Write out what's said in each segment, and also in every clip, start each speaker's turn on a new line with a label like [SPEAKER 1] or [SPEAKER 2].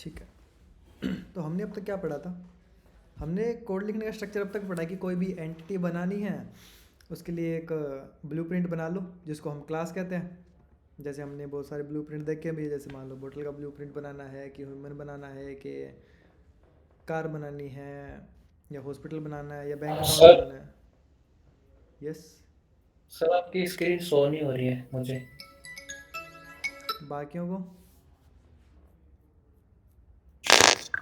[SPEAKER 1] ठीक है। तो हमने अब तक क्या पढ़ा था? हमने कोड लिखने का स्ट्रक्चर अब तक पढ़ा कि कोई भी एंटिटी बनानी है, उसके लिए एक ब्लूप्रिंट बना लो जिसको हम क्लास कहते हैं। जैसे हमने बहुत सारे ब्लूप्रिंट देखे भी, जैसे मान लो बोतल का ब्लूप्रिंट बनाना है, कि ह्यूमन बनाना है, कि कार बनानी है, या हॉस्पिटल बनाना है, या बैंक अकाउंट
[SPEAKER 2] सर
[SPEAKER 1] बनाना है। यस।
[SPEAKER 2] सर आपकी स्क्रीन शो नहीं हो रही है मुझे।
[SPEAKER 1] बाकियों को?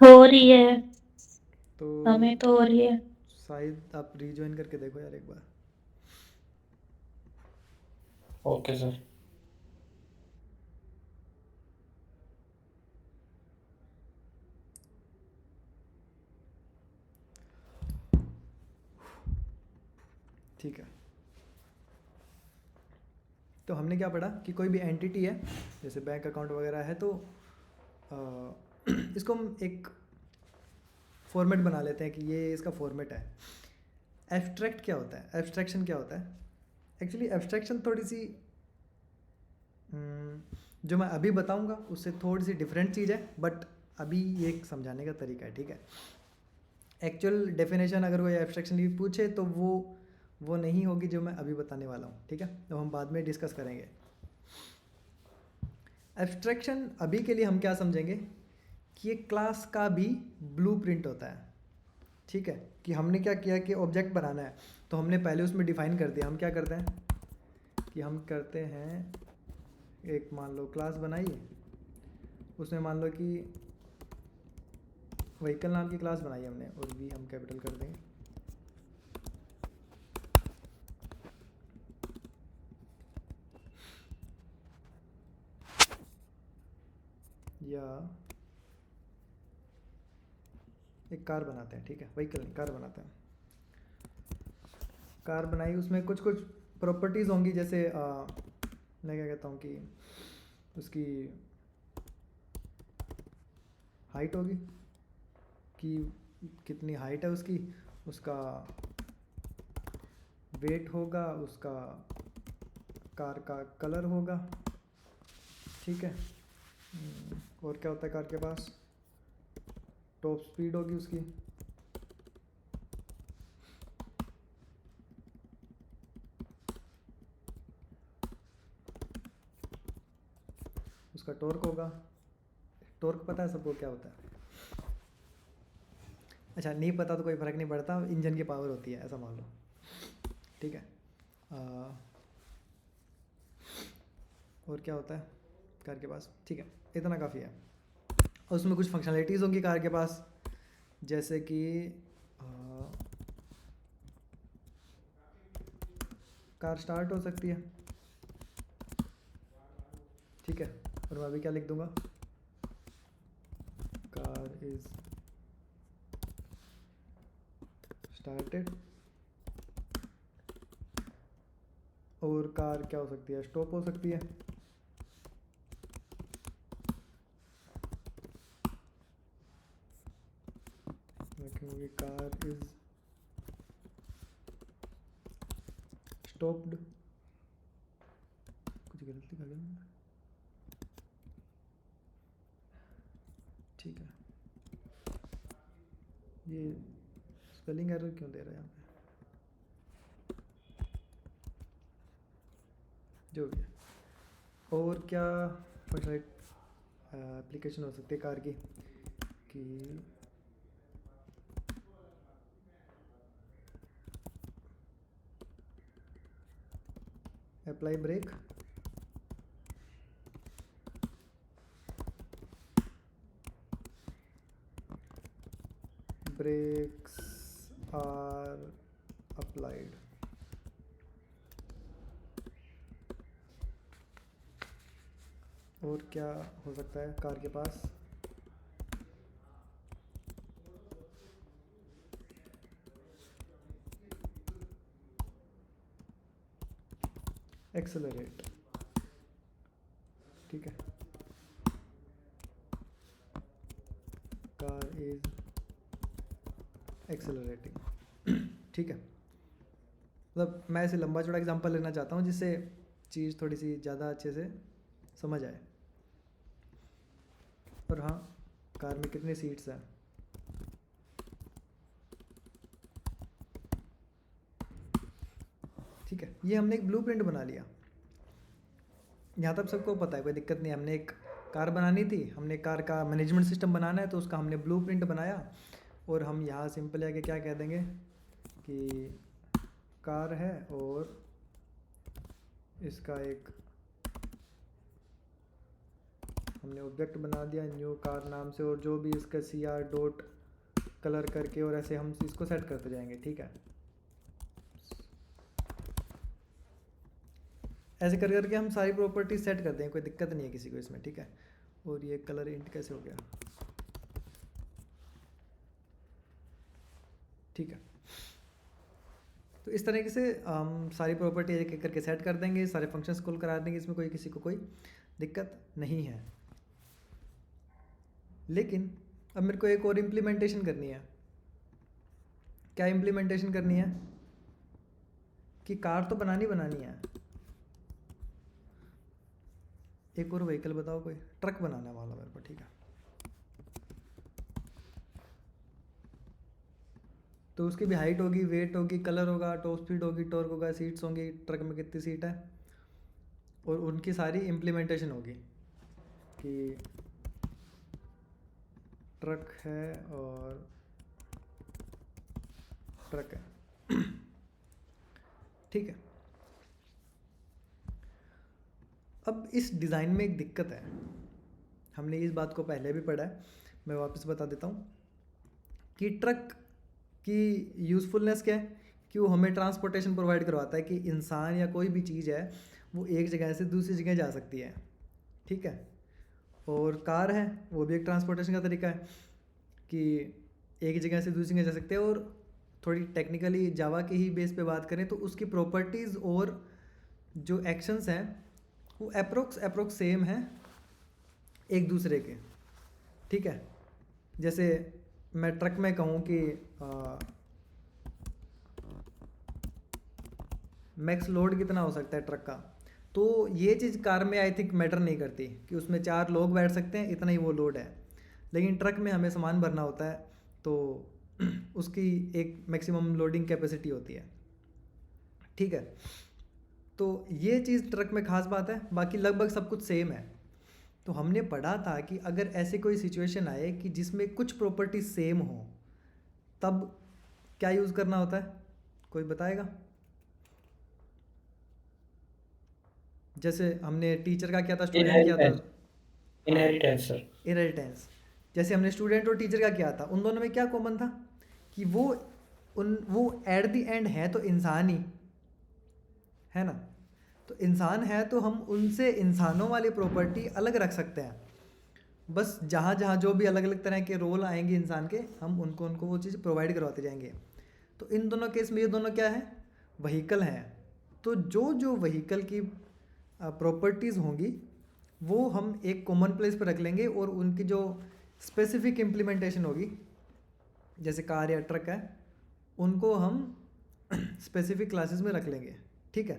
[SPEAKER 3] हो रही है,
[SPEAKER 1] तो
[SPEAKER 3] हमें तो हो रही है।
[SPEAKER 1] शायद आप रीजॉइन करके देखो यार एक बार।
[SPEAKER 2] Okay sir.
[SPEAKER 1] ठीक है। तो हमने क्या पढ़ा कि कोई भी एंटिटी है, जैसे बैंक अकाउंट वगैरह है, तो इसको हम एक फॉर्मेट बना लेते हैं कि ये इसका फॉर्मेट है। एब्स्ट्रैक्ट क्या होता है, एब्स्ट्रैक्शन क्या होता है? एक्चुअली एब्स्ट्रैक्शन थोड़ी सी जो मैं अभी बताऊंगा उससे थोड़ी सी डिफरेंट चीज़ है, बट अभी ये एक समझाने का तरीका है, ठीक है। एक्चुअल डेफिनेशन अगर कोई एब्स्ट्रैक्शन की पूछे तो वो नहीं होगी जो मैं अभी बताने वाला हूँ, ठीक है। तो हम बाद में डिस्कस करेंगे। एब्स्ट्रैक्शन अभी के लिए हम क्या समझेंगे कि एक क्लास का भी ब्लूप्रिंट होता है, ठीक है। कि हमने क्या किया कि ऑब्जेक्ट बनाना है, तो हमने पहले उसमें डिफाइन कर दिया। हम क्या करते हैं कि हम करते हैं, एक मान लो क्लास बनाई, उसमें मान लो कि व्हीकल नाम की क्लास बनाई हमने, और वी हम कैपिटल कर देंगे। या एक कार बनाते हैं, ठीक है, व्हीकल नहीं, कार बनाते हैं। कार बनाई, उसमें कुछ कुछ प्रॉपर्टीज़ होंगी, जैसे मैं क्या कहता हूँ कि उसकी हाइट होगी, कि कितनी हाइट है उसकी, उसका वेट होगा, उसका कार का कलर होगा, ठीक है। और क्या होता है कार के पास? टॉप स्पीड होगी उसकी, उसका टॉर्क होगा। टॉर्क पता है सबको क्या होता है? अच्छा, नहीं पता तो कोई फ़र्क नहीं पड़ता, इंजन की पावर होती है, ऐसा मान लो, ठीक है। और क्या होता है कार के पास? ठीक है, इतना काफ़ी है। और उसमें कुछ फंक्शनलिटीज़ होंगी कार के पास, जैसे कि कार स्टार्ट हो सकती है, ठीक है। और मैं अभी क्या लिख दूंगा, कार इज़ स्टार्टेड। और कार क्या हो सकती है? स्टॉप हो सकती है, क्योंकि कार इज़ स्टॉप्ड। कुछ गलत लिखा गया मैंने, ठीक है। ये स्पेलिंग एरर क्यों दे रहा है यहाँ पे? जो भी है। और क्या एप्लीकेशन हो सकती है कार की, कि apply brake, brakes are applied. और क्या हो सकता है कार के पास? एक्सेलरेट, ठीक है। कार इज एक्सेलरेटिंग, ठीक है। मतलब मैं ऐसे लंबा चौड़ा एग्जांपल लेना चाहता हूँ जिससे चीज़ थोड़ी सी ज़्यादा अच्छे से समझ आए। और हाँ, कार में कितनी सीट्स हैं? ठीक है, ये हमने एक ब्लूप्रिंट बना लिया। यहाँ तक सबको पता है, कोई दिक्कत नहीं। हमने एक कार बनानी थी, हमने कार का मैनेजमेंट सिस्टम बनाना है, तो उसका हमने ब्लूप्रिंट बनाया। और हम यहाँ सिंपल है कि क्या कह देंगे कि कार है और इसका एक हमने ऑब्जेक्ट बना दिया न्यू कार नाम से, और जो भी इसका CR डॉट कलर करके, और ऐसे हम इसको सेट करते जाएंगे। ठीक है, ऐसे कर करके हम सारी प्रॉपर्टी सेट करते हैं, कोई दिक्कत नहीं है किसी को इसमें। ठीक है, और ये कलर इंट कैसे हो गया? ठीक है, तो इस तरीके से हम सारी प्रॉपर्टी एक एक करके सेट कर देंगे, सारे फंक्शंस कॉल करा देंगे, इसमें कोई किसी को कोई दिक्कत नहीं है। लेकिन अब मेरे को एक और इम्प्लीमेंटेशन करनी है। क्या इम्प्लीमेंटेशन करनी है? कि कार तो बनानी है, एक और व्हीकल बताओ, कोई ट्रक बनाना वाला मेरे को। ठीक है, तो उसकी भी हाइट होगी, वेट होगी, कलर होगा, टॉप स्पीड होगी, टॉर्क होगा, सीट्स होंगी, ट्रक में कितनी सीट है, और उनकी सारी इम्प्लीमेंटेशन होगी कि ट्रक है और ट्रक है। ठीक है, अब इस डिज़ाइन में एक दिक्कत है, हमने इस बात को पहले भी पढ़ा है, मैं वापस बता देता हूँ कि ट्रक की यूज़फुलनेस क्या है कि वो हमें ट्रांसपोर्टेशन प्रोवाइड करवाता है, कि इंसान या कोई भी चीज़ है वो एक जगह से दूसरी जगह जा सकती है। ठीक है, और कार है वो भी एक ट्रांसपोर्टेशन का तरीका है कि एक जगह से दूसरी जगह जा सकते हैं। और थोड़ी टेक्निकली जावा के ही बेस पे बात करें तो उसकी प्रॉपर्टीज़ और जो एक्शंस हैं वो अप्रोक्स सेम हैं एक दूसरे के। ठीक है, जैसे मैं ट्रक में कहूँ कि मैक्स लोड कितना हो सकता है ट्रक का, तो ये चीज़ कार में आई थिंक मैटर नहीं करती कि उसमें 4 लोग बैठ सकते हैं, इतना ही वो लोड है। लेकिन ट्रक में हमें सामान भरना होता है, तो उसकी एक मैक्सिमम लोडिंग कैपेसिटी होती है। ठीक है, तो ये चीज़ ट्रक में ख़ास बात है, बाकी लगभग सब कुछ सेम है। तो हमने पढ़ा था कि अगर ऐसे कोई सिचुएशन आए कि जिसमें कुछ प्रॉपर्टी सेम हो, तब क्या यूज़ करना होता है, कोई बताएगा? जैसे हमने टीचर का किया था, स्टूडेंट किया था।
[SPEAKER 2] Inheritance sir.
[SPEAKER 1] इनहेरिटेंस, जैसे हमने स्टूडेंट और टीचर का किया था, उन दोनों में क्या कॉमन था कि वो एट द एंड है तो इंसान ही है ना। तो इंसान है तो हम उनसे इंसानों वाली प्रॉपर्टी अलग रख सकते हैं, बस जहाँ जहाँ जो भी अलग अलग तरह के रोल आएंगे इंसान के, हम उनको उनको वो चीज़ प्रोवाइड करवाते जाएंगे। तो इन दोनों केस में ये दोनों क्या है, व्हीकल हैं। तो जो जो व्हीकल की प्रॉपर्टीज़ होंगी वो हम एक कॉमन प्लेस पर रख लेंगे, और उनकी जो स्पेसिफिक इम्प्लीमेंटेशन होगी, जैसे कार या ट्रक है, उनको हम स्पेसिफिक क्लासेस में रख लेंगे। ठीक है,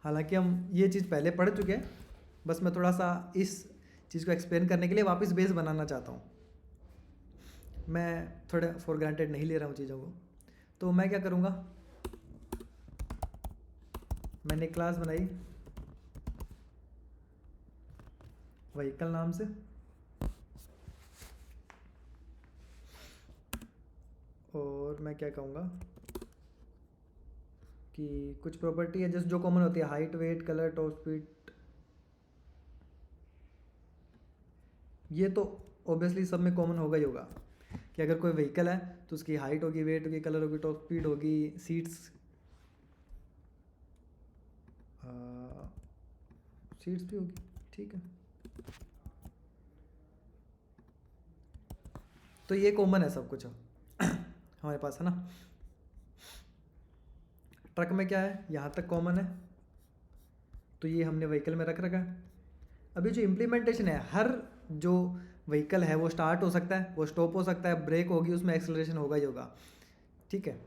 [SPEAKER 1] हालांकि हम ये चीज़ पहले पढ़ चुके हैं, बस मैं थोड़ा सा इस चीज़ को एक्सप्लेन करने के लिए वापस बेस बनाना चाहता हूँ। मैं थोड़ा फॉर ग्रांटेड नहीं ले रहा हूँ चीज़ों को। तो मैं क्या करूँगा, मैंने क्लास बनाई व्हीकल नाम से, और मैं क्या कहूँगा कि कुछ प्रॉपर्टी है जो कॉमन होती है, height, weight, colour, top speed. ये तो ऑब्वियसली सब में कॉमन होगा ही होगा कि अगर कोई व्हीकल है तो उसकी हाइट होगी, वेट होगी, कलर होगी, टॉप स्पीड होगी, सीट्स भी होगी। ठीक है, तो ये कॉमन है सब कुछ हमारे पास, है ना। ट्रक में क्या है, यहाँ तक कॉमन है, तो ये हमने व्हीकल में रख रखा है। अभी जो इम्प्लीमेंटेशन है, हर जो व्हीकल है वो स्टार्ट हो सकता है, वो स्टॉप हो सकता है, ब्रेक होगी, उसमें एक्सेलरेशन होगा ही होगा। ठीक है,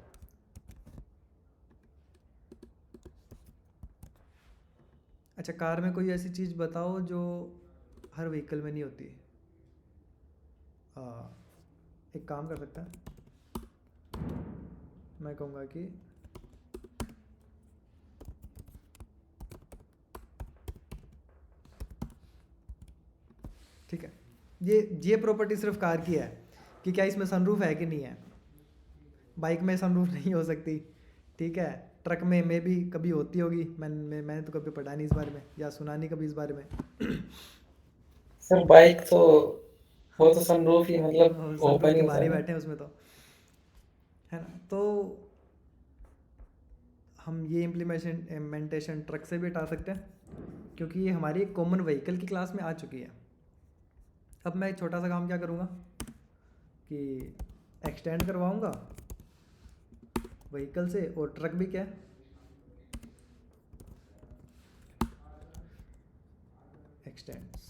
[SPEAKER 1] अच्छा कार में कोई ऐसी चीज़ बताओ जो हर व्हीकल में नहीं होती। एक काम कर सकते हैं, मैं कहूँगा कि ठीक है, ये प्रॉपर्टी सिर्फ कार की है कि क्या इसमें सनरूफ है कि नहीं है। बाइक में सनरूफ नहीं हो सकती, ठीक है। ट्रक में भी कभी होती होगी, मैंने तो कभी पढ़ा नहीं इस बारे में या सुना नहीं कभी इस बारे में।
[SPEAKER 2] सर बाइक तो वो तो सनरूफ ही मतलब
[SPEAKER 1] सनरूफ
[SPEAKER 2] ओपन ही
[SPEAKER 1] के
[SPEAKER 2] होता
[SPEAKER 1] बाहर
[SPEAKER 2] है
[SPEAKER 1] ही
[SPEAKER 2] ना।
[SPEAKER 1] बैठे हैं उसमें तो, है ना। तो हम ये इम्प्लीमेंटेशन ट्रक से भी हटा सकते हैं क्योंकि ये हमारी एक कॉमन व्हीकल की क्लास में आ चुकी है। अब मैं एक छोटा सा काम क्या करूँगा कि एक्सटेंड करवाऊँगा व्हीकल से, और ट्रक भी क्या है एक्सटेंड्स,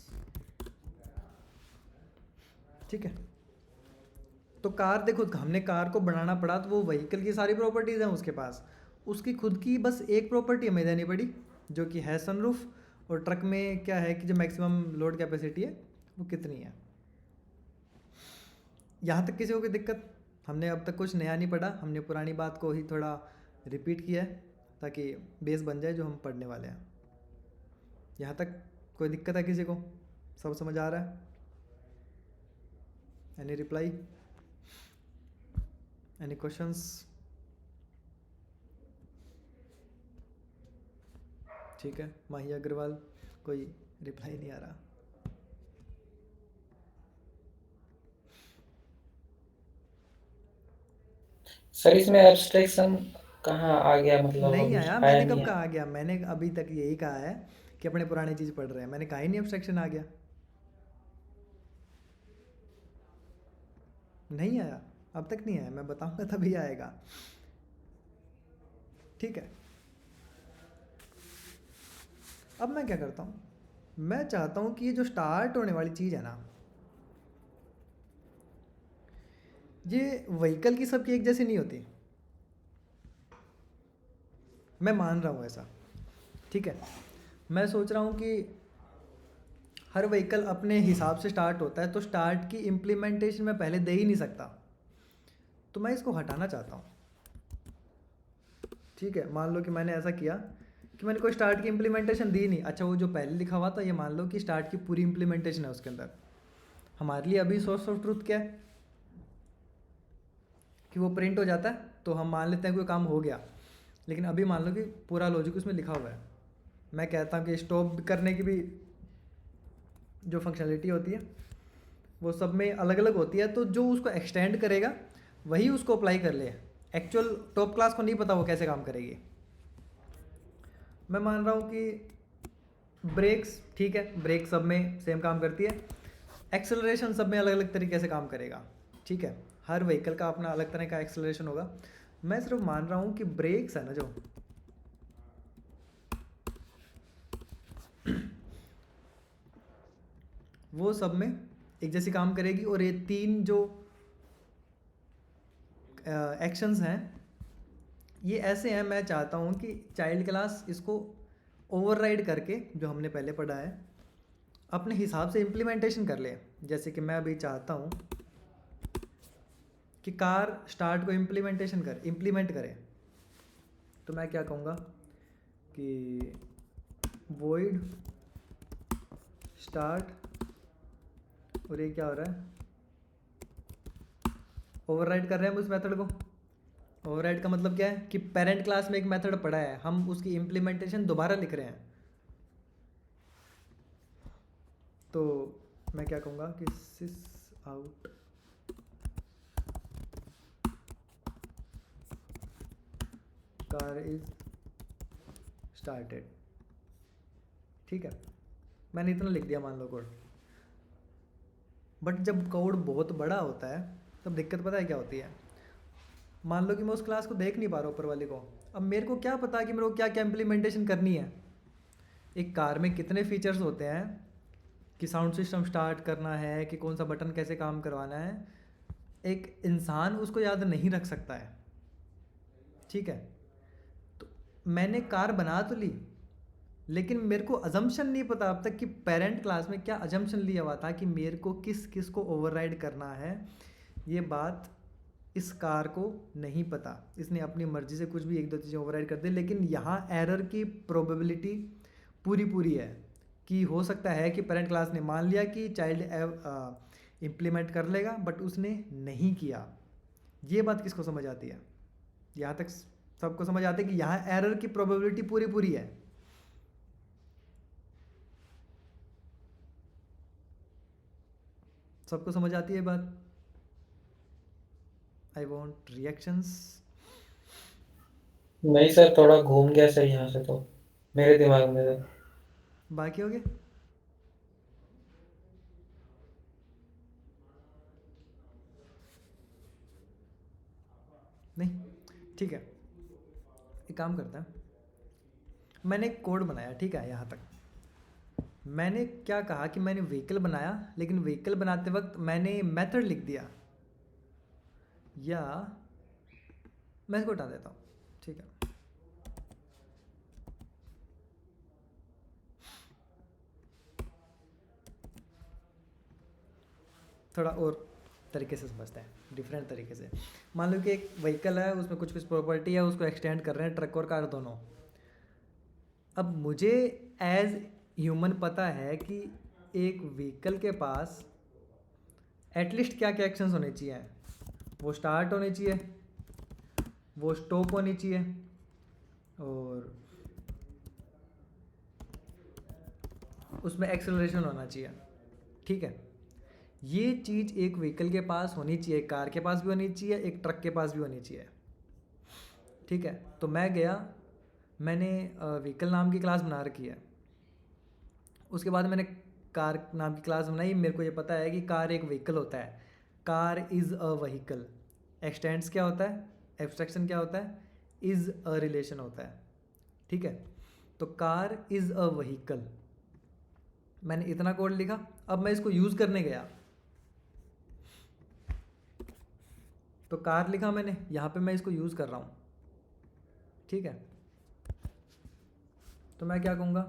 [SPEAKER 1] ठीक है। तो कार देखो, हमने कार को बनाना पड़ा तो वो व्हीकल की सारी प्रॉपर्टीज़ हैं उसके पास, उसकी खुद की बस एक प्रॉपर्टी हमें देनी पड़ी जो कि है सनरूफ। और ट्रक में क्या है कि जो मैक्सिमम लोड कैपेसिटी है वो कितनी है। यहाँ तक किसी को कोई दिक्कत? हमने अब तक कुछ नया नहीं पढ़ा, हमने पुरानी बात को ही थोड़ा रिपीट किया है ताकि बेस बन जाए जो हम पढ़ने वाले हैं। यहाँ तक कोई दिक्कत है किसी को? सब समझ आ रहा है? Any reply, any questions? ठीक है, माही अग्रवाल, कोई रिप्लाई नहीं आ रहा।
[SPEAKER 2] सर इसमें एब्स्ट्रैक्शन कहाँ आ गया, मतलब
[SPEAKER 1] नहीं
[SPEAKER 2] अभी
[SPEAKER 1] आया,
[SPEAKER 2] आया
[SPEAKER 1] मैंने
[SPEAKER 2] नहीं
[SPEAKER 1] कब
[SPEAKER 2] है।
[SPEAKER 1] कहा आ गया? मैंने अभी तक यही कहा है कि अपने पुरानी चीज़ पढ़ रहे हैं, मैंने कहा ही नहीं एब्स्ट्रैक्शन आ गया। नहीं आया, अब तक नहीं आया, मैं बताऊंगा तभी आएगा, ठीक है। अब मैं क्या करता हूँ, मैं चाहता हूँ कि ये जो स्टार्ट होने वाली चीज़ है ना, ये व्हीकल की सबकी एक जैसी नहीं होती। मैं मान रहा हूँ ऐसा, ठीक है। मैं सोच रहा हूँ कि हर व्हीकल अपने हिसाब से स्टार्ट होता है, तो स्टार्ट की इम्प्लीमेंटेशन मैं पहले दे ही नहीं सकता, तो मैं इसको हटाना चाहता हूँ, ठीक है। मान लो कि मैंने ऐसा किया कि मैंने कोई स्टार्ट की इम्प्लीमेंटेशन दी नहीं। अच्छा, वो जो पहले लिखा हुआ था ये मान लो कि स्टार्ट की पूरी इम्प्लीमेंटेशन है उसके अंदर। हमारे लिए अभी सोर्स ऑफ ट्रूथ क्या है कि वो प्रिंट हो जाता है, तो हम मान लेते हैं कोई काम हो गया। लेकिन अभी मान लो कि पूरा लॉजिक उसमें लिखा हुआ है। मैं कहता हूँ कि स्टॉप करने की भी जो फंक्शनलिटी होती है वो सब में अलग अलग होती है, तो जो उसको एक्सटेंड करेगा वही उसको अप्लाई कर ले। एक्चुअल टॉप क्लास को नहीं पता वो कैसे काम करेगी। मैं मान रहा हूँ कि ब्रेक्स, ठीक है, ब्रेक सब में सेम काम करती है। एक्सेलरेशन सब में अलग अलग तरीके से काम करेगा, ठीक है। हर व्हीकल का अपना अलग तरह का एक्सेलरेशन होगा। मैं सिर्फ मान रहा हूँ कि ब्रेक्स है ना जो, वो सब में एक जैसी काम करेगी। और ये तीन जो एक्शंस हैं ये ऐसे हैं, मैं चाहता हूँ कि चाइल्ड क्लास इसको ओवरराइड करके जो हमने पहले पढ़ा है अपने हिसाब से इम्प्लीमेंटेशन कर ले। जैसे कि मैं अभी चाहता हूँ कि कार स्टार्ट को इम्प्लीमेंट करे, तो मैं क्या कहूँगा कि वॉइड स्टार्ट, और ये क्या हो रहा है, ओवरराइड कर रहे हैं हम उस मेथड को। ओवरराइड का मतलब क्या है कि पेरेंट क्लास में एक मेथड पड़ा है, हम उसकी इम्प्लीमेंटेशन दोबारा लिख रहे हैं। तो मैं क्या कहूँगा कि सिस आउट कार इज स्टार्टेड, ठीक है। मैंने इतना लिख दिया मान लो कोड। बट जब कोड बहुत बड़ा होता है तब दिक्कत पता है क्या होती है। मान लो कि मैं उस क्लास को देख नहीं पा रहा ऊपर वाले को, अब मेरे को क्या पता कि मेरे को क्या क्या इम्प्लीमेंटेशन करनी है। एक कार में कितने फीचर्स होते हैं कि साउंड सिस्टम स्टार्ट करना है, कि कौन सा बटन कैसे काम करवाना है, एक इंसान उसको याद नहीं रख सकता है, ठीक है। तो मैंने कार बना तो ली, लेकिन मेरे को अजम्पशन नहीं पता अब तक कि पेरेंट क्लास में क्या अजम्पशन लिया हुआ था कि मेरे को किस किस को ओवरराइड करना है। ये बात इस कार को नहीं पता, इसने अपनी मर्जी से कुछ भी एक दो चीज़ें ओवरराइड कर दी। लेकिन यहाँ एरर की प्रोबेबिलिटी पूरी पूरी है कि हो सकता है कि पेरेंट क्लास ने मान लिया कि चाइल्ड इम्प्लीमेंट कर लेगा, बट उसने नहीं किया। ये बात किसको समझ आती है? यहाँ तक सबको समझ आती है कि यहाँ एरर की प्रोबेबिलिटी पूरी पूरी है। सबको समझ आती है बात? I want reactions.
[SPEAKER 2] नहीं सर, थोड़ा घूम गया सर यहाँ से तो मेरे दिमाग में तो।
[SPEAKER 1] बाकी हो गए? नहीं, ठीक है, एक काम करते हैं। मैंने एक कोड बनाया, ठीक है? यहाँ तक मैंने क्या कहा कि मैंने व्हीकल बनाया, लेकिन व्हीकल बनाते वक्त मैंने मेथड लिख दिया, या मैं इसको हटा देता हूँ, ठीक है? थोड़ा और तरीके से समझते हैं, डिफरेंट तरीके से। मान लो कि एक व्हीकल है, उसमें कुछ कुछ प्रॉपर्टी है, उसको एक्सटेंड कर रहे हैं, ट्रक और कार दोनों। अब मुझे एज ह्यूमन पता है कि एक व्हीकल के पास एटलीस्ट क्या क्या एक्शंस होने चाहिए। वो स्टार्ट होने चाहिए, वो स्टॉप होनी चाहिए, और उसमें एक्सेलरेशन होना चाहिए, ठीक है? ये चीज़ एक व्हीकल के पास होनी चाहिए, एक कार के पास भी होनी चाहिए, एक ट्रक के पास भी होनी चाहिए, ठीक है? तो मैं गया, मैंने व्हीकल नाम की क्लास बना रखी है। उसके बाद मैंने कार नाम की क्लास बनाई। मेरे को ये पता है कि कार एक व्हीकल होता है, car is a vehicle. X tends क्या होता है, एब्स्ट्रैक्शन क्या होता है, इज़ अ रिलेशन होता है, ठीक है? तो कार इज़ अ व्हीकल, मैंने इतना कोड लिखा। अब मैं इसको यूज़ करने गया, तो कार लिखा मैंने, यहाँ पे मैं इसको यूज़ कर रहा हूँ, ठीक है? तो मैं क्या कहूँगा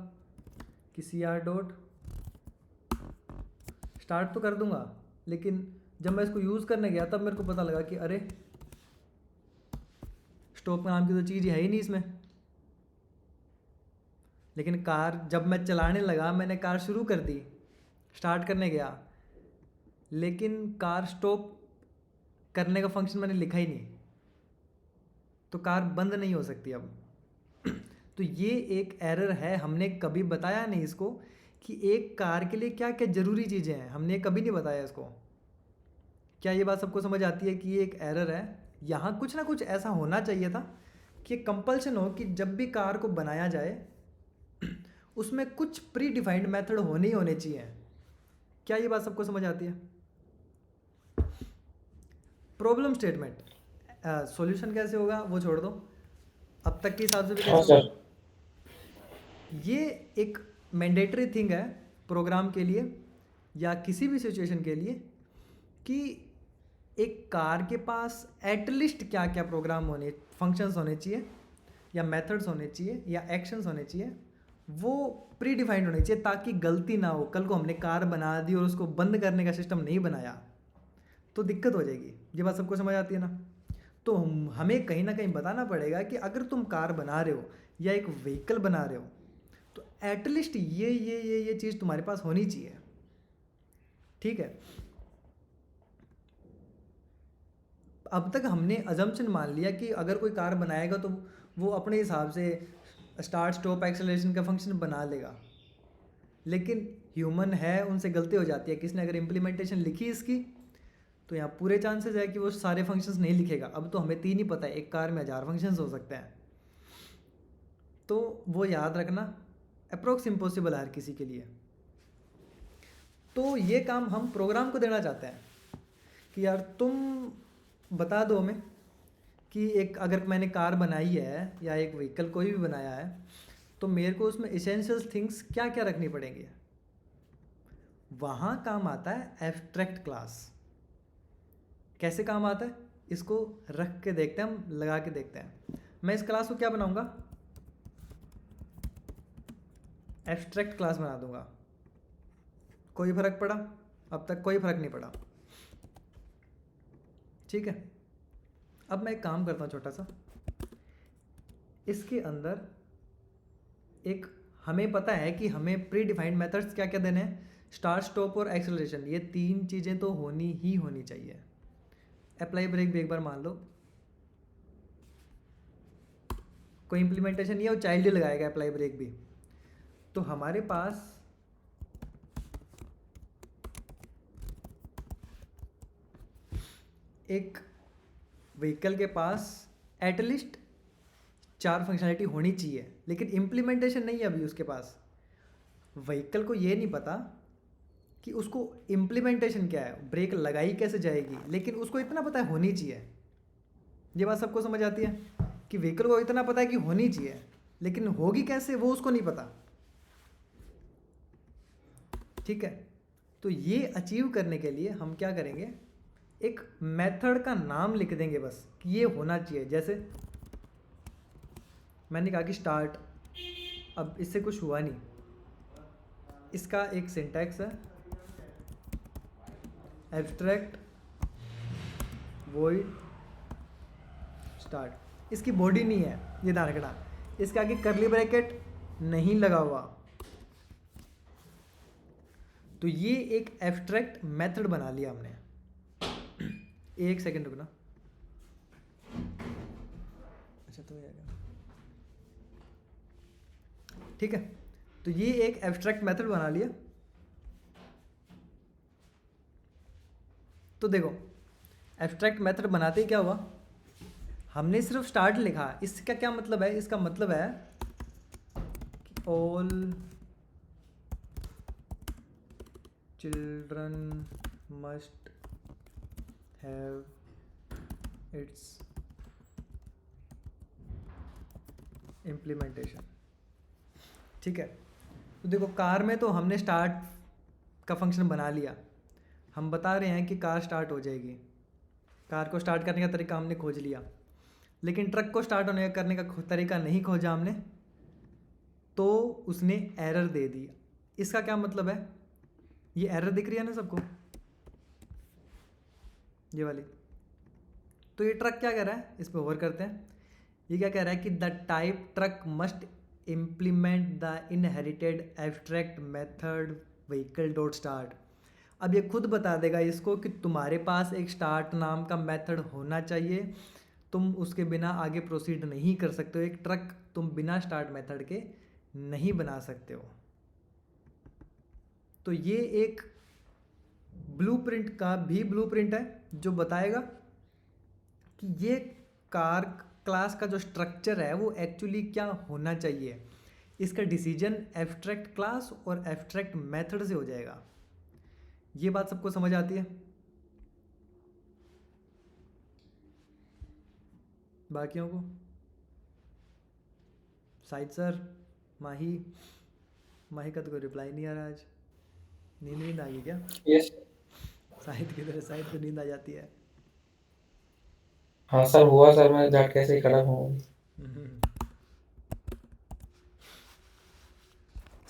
[SPEAKER 1] कि CR डॉट स्टार्ट तो कर दूंगा, लेकिन जब मैं इसको यूज़ करने गया तब मेरे को पता लगा कि अरे स्टॉप नाम की तो चीज़ है ही नहीं इसमें। लेकिन कार जब मैं चलाने लगा, मैंने कार शुरू कर दी, स्टार्ट करने गया, लेकिन कार स्टॉप करने का फंक्शन मैंने लिखा ही नहीं, तो कार बंद नहीं हो सकती अब। तो ये एक एरर है, हमने कभी बताया नहीं इसको कि एक कार के लिए क्या क्या ज़रूरी चीज़ें हैं, हमने कभी नहीं बताया इसको। क्या ये बात सबको समझ आती है कि ये एक एरर है? यहाँ कुछ ना कुछ ऐसा होना चाहिए था कि कंपल्शन हो कि जब भी कार को बनाया जाए उसमें कुछ प्री डिफाइंड मेथड होने ही होने चाहिए। क्या ये बात सबको समझ आती है? प्रॉब्लम स्टेटमेंट, सॉल्यूशन कैसे होगा वो छोड़ दो, अब तक के हिसाब से भी
[SPEAKER 2] हाँ
[SPEAKER 1] कैसे होगा?
[SPEAKER 2] सर।
[SPEAKER 1] ये एक मैंडेटरी थिंग है प्रोग्राम के लिए या किसी भी सिचुएशन के लिए कि एक कार के पास एटलीस्ट क्या क्या प्रोग्राम होने, फंक्शंस होने चाहिए, या मेथड्स होने चाहिए, या एक्शंस होने चाहिए, वो प्री डिफाइंड होने चाहिए, ताकि गलती ना हो। कल को हमने कार बना दी और उसको बंद करने का सिस्टम नहीं बनाया तो दिक्कत हो जाएगी। ये बात सबको समझ आती है ना? तो हमें कहीं ना कहीं बताना पड़ेगा कि अगर तुम कार बना रहे हो या एक व्हीकल बना रहे हो, तो एटलीस्ट ये चीज़ तुम्हारे पास होनी चाहिए, ठीक है? अब तक हमने अजम्पशन मान लिया कि अगर कोई कार बनाएगा तो वो अपने हिसाब से स्टार्ट स्टॉप एक्सेलरेशन का फंक्शन बना लेगा, लेकिन ह्यूमन है, उनसे गलती हो जाती है। किसने अगर इम्प्लीमेंटेशन लिखी इसकी, तो यहाँ पूरे चांसेस है कि वो सारे फंक्शंस नहीं लिखेगा। अब तो हमें 3 ही पता है, एक कार में 1000 फंक्शंस हो सकते हैं, तो वो याद रखना अप्रोक्स इम्पॉसिबल है हर किसी के लिए। तो ये काम हम प्रोग्राम को देना चाहते हैं कि यार तुम बता दो हमें कि एक अगर मैंने कार बनाई है या एक व्हीकल कोई भी बनाया है, तो मेरे को उसमें इसेंशियल थिंग्स क्या क्या रखनी पड़ेंगी। वहाँ काम आता है एब्स्ट्रैक्ट क्लास। कैसे काम आता है इसको रख के देखते हैं, हम लगा के देखते हैं। मैं इस क्लास को क्या बनाऊंगा, एब्स्ट्रैक्ट क्लास बना दूंगा। कोई फर्क पड़ा? अब तक कोई फर्क नहीं पड़ा। ठीक है, अब मैं एक काम करता हूँ छोटा सा। इसके अंदर एक, हमें पता है कि हमें प्री डिफाइंड मेथड्स क्या क्या देने हैं, स्टार्ट, स्टॉप और एक्सेलरेशन। ये 3 चीज़ें तो होनी ही होनी चाहिए। अप्लाई ब्रेक भी एक बार मान लो, कोई इम्प्लीमेंटेशन नहीं है, वो चाइल्ड ही लगाएगा अप्लाई ब्रेक भी। तो हमारे पास एक व्हीकल के पास एटलीस्ट 4 फंक्शनलिटी होनी चाहिए, लेकिन इम्प्लीमेंटेशन नहीं है अभी उसके पास। व्हीकल को ये नहीं पता कि उसको इम्प्लीमेंटेशन क्या है, ब्रेक लगाई कैसे जाएगी, लेकिन उसको इतना पता है होनी चाहिए। ये बात सबको समझ आती है कि व्हीकल को इतना पता है कि होनी चाहिए, लेकिन होगी कैसे वो उसको नहीं पता। ठीक है, तो ये अचीव करने के लिए हम क्या करेंगे, एक मेथड का नाम लिख देंगे बस कि ये होना चाहिए। जैसे मैंने कहा कि स्टार्ट, अब इससे कुछ हुआ नहीं, इसका एक सिंटैक्स है एब्स्ट्रैक्ट वॉइड स्टार्ट। इसकी बॉडी नहीं है, ये ध्यान रखना, इसके आगे करली ब्रैकेट नहीं लगा हुआ। तो ये एक एब्स्ट्रैक्ट मेथड बना लिया हमने। एक सेकंड रुकना। अच्छा तो ठीक है, तो ये एक एब्स्ट्रैक्ट मेथड बना लिया। तो देखो एब्स्ट्रैक्ट मेथड बनाते ही क्या हुआ, हमने सिर्फ स्टार्ट लिखा। इसका क्या मतलब है, इसका मतलब है कि all children must have it's implementation. ठीक है, तो देखो कार में तो हमने स्टार्ट का फंक्शन बना लिया। हम बता रहे हैं कि कार स्टार्ट हो जाएगी, कार को स्टार्ट करने का तरीका हमने खोज लिया, लेकिन ट्रक को स्टार्ट होने करने का तरीका नहीं खोजा हमने, तो उसने एरर दे दी। इसका क्या मतलब है, ये एरर दिख रही है ना सबको, ये वाली। तो ये ट्रक क्या कह रहा है, इस पर ओवर करते हैं। ये क्या कह रहा है कि the type truck must implement the inherited abstract method vehicle dot start. अब ये खुद बता देगा इसको कि तुम्हारे पास एक स्टार्ट नाम का मेथड होना चाहिए, तुम उसके बिना आगे प्रोसीड नहीं कर सकते हो। एक ट्रक तुम बिना स्टार्ट मेथड के नहीं बना सकते हो। तो ये एक ब्लूप्रिंट का भी ब्लूप्रिंट है जो बताएगा कि ये कार क्लास का जो स्ट्रक्चर है वो एक्चुअली क्या होना चाहिए। इसका डिसीजन एब्स्ट्रैक्ट क्लास और एब्स्ट्रैक्ट मेथड से हो जाएगा। ये बात सबको समझ आती है? बाकियों को? साहिद सर, माही का तो कोई रिप्लाई नहीं आ रहा आज। नींद आ गई क्या?
[SPEAKER 2] यस
[SPEAKER 1] साहिद किधर है? साहिद को नींद आ जाती है।
[SPEAKER 2] हाँ सर, हुआ सर, मैं झटके कैसे खड़ा हूँ।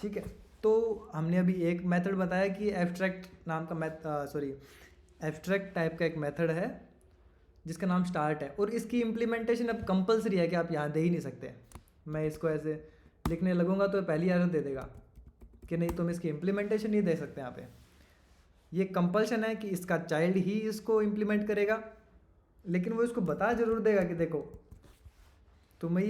[SPEAKER 1] ठीक है, तो हमने अभी एक मेथड बताया कि एब्स्ट्रैक्ट नाम का एब्स्ट्रैक्ट टाइप का एक मेथड है जिसका नाम स्टार्ट है, और इसकी इम्प्लीमेंटेशन अब कंपलसरी है कि आप यहाँ दे ही नहीं सकते। मैं इसको ऐसे लिखने लगूंगा तो पहली एरर दे देगा कि नहीं तुम इसकी इम्प्लीमेंटेशन नहीं दे सकते। यहाँ पे ये कंपल्शन है कि इसका चाइल्ड ही इसको इम्प्लीमेंट करेगा, लेकिन वो इसको बता जरूर देगा कि देखो तुम्हें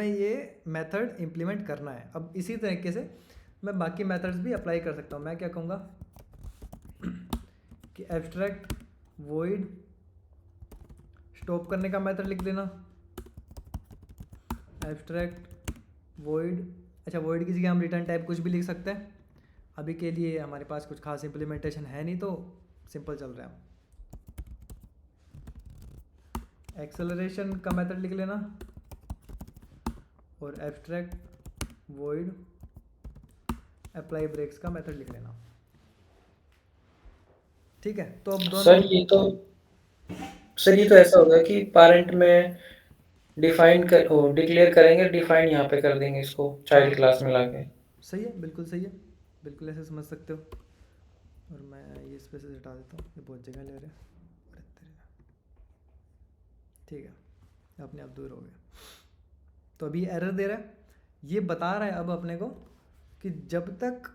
[SPEAKER 1] ये मेथड इम्प्लीमेंट करना है। अब इसी तरीके से मैं बाकी मेथड्स भी अप्लाई कर सकता हूँ। मैं क्या कहूँगा कि एब्स्ट्रैक्ट वॉइड स्टॉप करने का मेथड लिख देना, एब्स्ट्रैक्ट वॉइड, अच्छा वॉइड की जगह हम रिटर्न टाइप कुछ भी लिख सकते हैं। अभी के लिए हमारे पास कुछ खास इम्प्लीमेंटेशन है नहीं तो सिंपल चल रहा है। एक्सेलरेशन का मेथड लिख लेना और एब्स्ट्रैक्ट वॉइड अप्लाई ब्रेक्स का मेथड लिख लेना। ठीक है, तो अब दोनों
[SPEAKER 2] सर ये तो ऐसा होगा कि पेरेंट में डिक्लेयर करेंगे, डिफाइन यहाँ पे कर देंगे इसको चाइल्ड क्लास में लाके।
[SPEAKER 1] सही है, बिल्कुल सही है, बिल्कुल ऐसे समझ सकते हो। और मैं ये स्पेसेस हटा देता हूँ, ये बहुत जगह ले रहे हैं। अरे तेरे, ठीक है, अपने आप दूर हो गए। तो अभी एरर दे रहा है, ये बता रहा है अब अपने को कि जब तक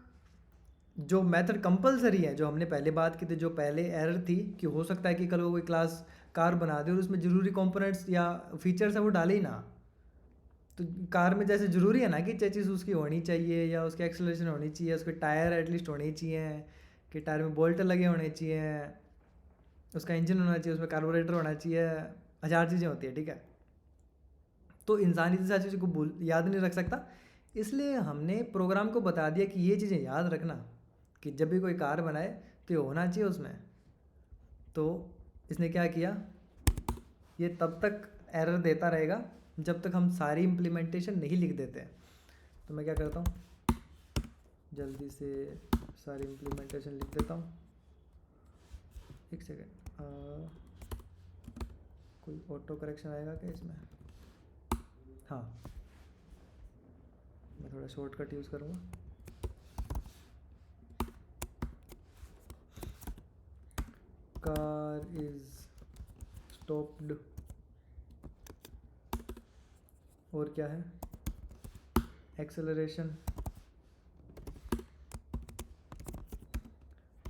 [SPEAKER 1] जो मेथड कंपलसरी है, जो हमने पहले बात की थी, जो पहले एरर थी कि हो सकता है कि कल को कोई क्लास कार बना दे और उसमें ज़रूरी कंपोनेंट्स या फीचर्स है वो डाले ही ना। तो कार में जैसे ज़रूरी है ना कि चेसिस उसकी होनी चाहिए, या उसकी एक्सेलरेशन होनी चाहिए, उसके टायर एटलीस्ट होने चाहिए, कि टायर में बोल्ट लगे होने चाहिए, उसका इंजन होना चाहिए, उसमें कार्बोरेटर होना चाहिए, 1000 चीज़ें होती है, ठीक है। तो इंसान इतनी सारी चीज़ों को याद नहीं रख सकता, इसलिए हमने प्रोग्राम को बता दिया कि ये चीज़ें याद रखना कि जब भी कोई कार बनाए तो ये होना चाहिए उसमें। तो इसने क्या किया, ये तब तक एरर देता रहेगा जब तक हम सारी इम्प्लीमेंटेशन नहीं लिख देते। तो मैं क्या करता हूँ, जल्दी से सारी इम्प्लीमेंटेशन लिख देता हूँ। एक सेकेंड, कोई ऑटो करेक्शन आएगा क्या इसमें? हाँ, मैं थोड़ा शॉर्टकट यूज़ करूँगा। कार इज स्टॉप्ड, और क्या है, एक्सेलरेशन,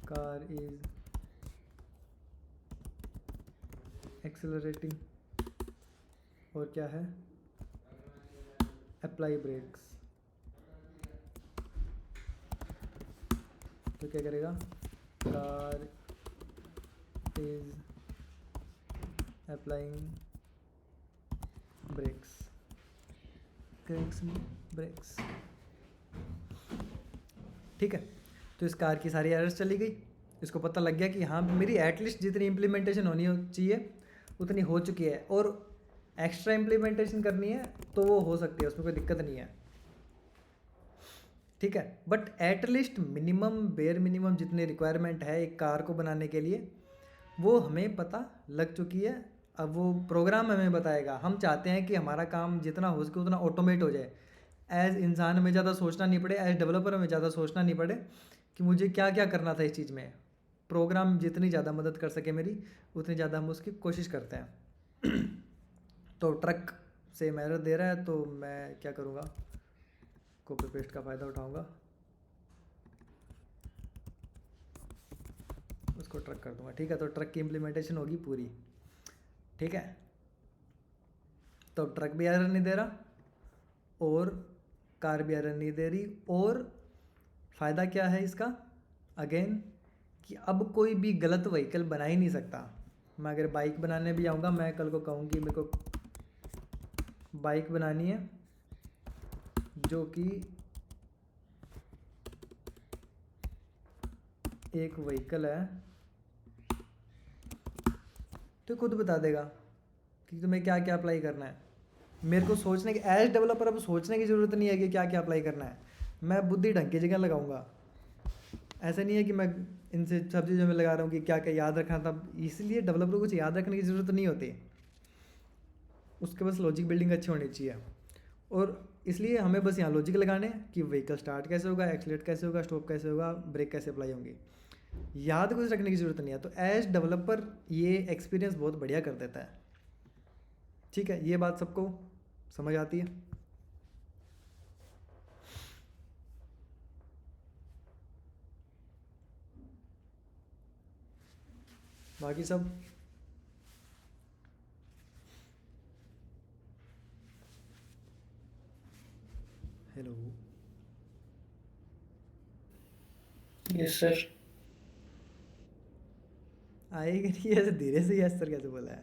[SPEAKER 1] कार इज एक्सेलरेटिंग, और क्या है, अप्लाई ब्रेक्स। तो क्या करेगा, car is applying brakes, brakes, ठीक है। तो इस कार की सारी एरर्स चली गई, इसको पता लग गया कि हाँ मेरी एटलीस्ट जितनी इम्प्लीमेंटेशन होनी चाहिए उतनी हो चुकी है, और एक्स्ट्रा इम्प्लीमेंटेशन करनी है तो वो हो सकती है, उसमें कोई दिक्कत नहीं है, ठीक है। But at least minimum, bare minimum जितनी रिक्वायरमेंट है एक कार को बनाने के लिए वो हमें पता लग चुकी है। अब वो प्रोग्राम हमें बताएगा, हम चाहते हैं कि हमारा काम जितना हो सके उतना ऑटोमेट हो जाए, एज इंसान में ज़्यादा सोचना नहीं पड़े, एज डेवलपर में ज़्यादा सोचना नहीं पड़े कि मुझे क्या क्या करना था इस चीज़ में। प्रोग्राम जितनी ज़्यादा मदद कर सके मेरी, उतनी ज़्यादा हम उसकी कोशिश करते हैं। तो ट्रक से एरर दे रहा है, तो मैं क्या करूँगा, कॉपी पेस्ट का फ़ायदा उठाऊँगा, उसको ट्रक कर दूँगा, ठीक है। तो ट्रक की इम्प्लीमेंटेशन होगी पूरी, ठीक है। तो अब ट्रक भी एरर नहीं दे रहा और कार भी एरर नहीं दे रही, और फ़ायदा क्या है इसका, अगेन, कि अब कोई भी गलत व्हीकल बना ही नहीं सकता। मैं अगर बाइक बनाने भी आऊँगा, मैं कल को कहूँ कि मेरे को बाइक बनानी है जो कि एक व्हीकल है, तो खुद बता देगा कि तुम्हें क्या क्या अप्लाई करना है। मेरे को सोचने की, एज डेवलपर अब सोचने की ज़रूरत नहीं है कि क्या क्या अप्लाई करना है, मैं बुद्धि ढंग की जगह लगाऊंगा। ऐसा नहीं है कि मैं इनसे सब चीज़ों में लगा रहा हूँ कि क्या क्या याद रखना था, इसलिए डेवलपर को कुछ याद रखने की ज़रूरत नहीं होती, उसके बस लॉजिक बिल्डिंग अच्छी होनी चाहिए। और इसलिए हमें बस यहाँ लॉजिक लगाने हैं कि व्हीकल स्टार्ट कैसे होगा, एक्सीलेट कैसे होगा, स्टॉप कैसे होगा, ब्रेक कैसे अप्लाई होंगी, याद कुछ रखने की ज़रूरत नहीं है। तो एज डेवलपर ये एक्सपीरियंस बहुत बढ़िया कर देता है, ठीक है। ये बात सबको समझ आती है। बाकी सब हेलो,
[SPEAKER 2] यस सर।
[SPEAKER 1] आएगी नहीं, ऐसे धीरे से यस सर कैसे बोला है,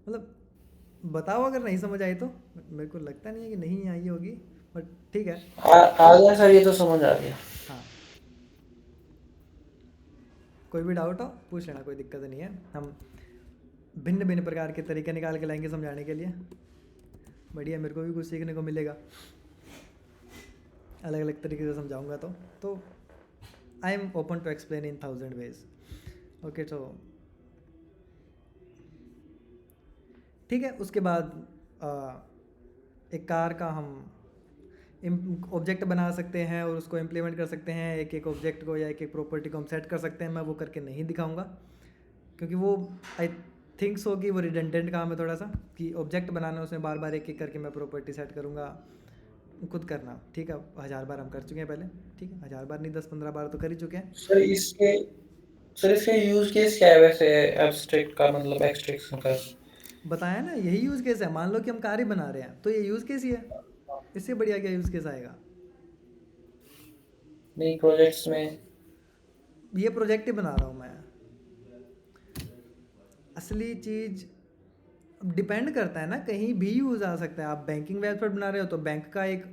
[SPEAKER 1] मतलब बताओ अगर नहीं समझ आई तो। मेरे को लगता नहीं है कि नहीं आई होगी, बट ठीक है।
[SPEAKER 2] आ गया सर, ये तो समझ आ गया।
[SPEAKER 1] हाँ, कोई भी डाउट हो पूछ लेना, कोई दिक्कत नहीं है, हम भिन्न भिन्न प्रकार के तरीके निकाल के लाएंगे समझाने के लिए। बढ़िया, मेरे को भी कुछ सीखने को मिलेगा, अलग अलग तरीके से समझाऊंगा तो I am open to explain in 1000 ways, okay. तो ठीक है। उसके बाद एक कार का हम ऑब्जेक्ट बना सकते हैं और उसको इम्प्लीमेंट कर सकते हैं, एक एक ऑब्जेक्ट को या एक एक प्रॉपर्टी को हम सेट कर सकते हैं। मैं वो करके नहीं दिखाऊंगा क्योंकि वो आई थिंक सो कि वो रिडंडेंट काम है थोड़ा सा, कि ऑब्जेक्ट बनाना उसमें बार बार एक एक करके मैं प्रॉपर्टी सेट करूँगा, खुद करना। ठीक है, 1000 बार हम कर चुके हैं पहले। ठीक है, 1000 बार नहीं, 10-15 बार तो कर ही चुके हैं।
[SPEAKER 2] सर इसके सर इसका यूज केस क्या है वैसे, एब्स्ट्रैक्ट का मतलब एक्सट्रैक्शन का?
[SPEAKER 1] बताया ना, यही यूज़ केस है। मान लो कि हम कार ही बना रहे हैं तो ये यूज़ केस ही है, इससे बढ़िया क्या यूज़ केस आएगा।
[SPEAKER 2] नहीं, प्रोजेक्ट्स में।
[SPEAKER 1] ये प्रोजेक्ट ही बना रहा हूँ मैं। असली चीज़ डिपेंड करता है ना, कहीं भी यूज़ आ सकता है। आप बैंकिंग वेबसाइट बना रहे हो तो बैंक का एक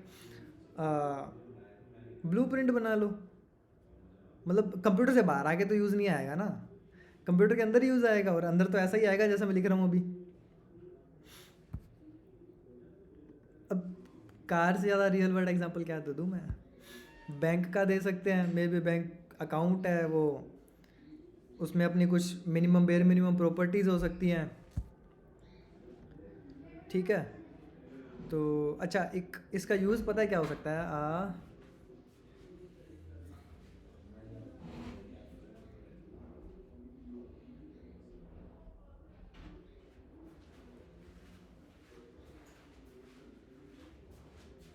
[SPEAKER 1] ब्लूप्रिंट बना लो। मतलब कंप्यूटर से बाहर आके तो यूज़ नहीं आएगा ना, कंप्यूटर के अंदर ही यूज़ आएगा, और अंदर तो ऐसा ही आएगा जैसा मैं लिख रहा हूँ अभी। अब कार से ज़्यादा रियल वर्ल्ड एग्जांपल क्या दे दूँ मैं? बैंक का दे सकते हैं, मे बी बैंक अकाउंट है वो, उसमें अपनी कुछ मिनिमम बेयर मिनिमम प्रॉपर्टीज़ हो सकती हैं। ठीक है, तो अच्छा, एक इसका यूज़ पता है क्या हो सकता है?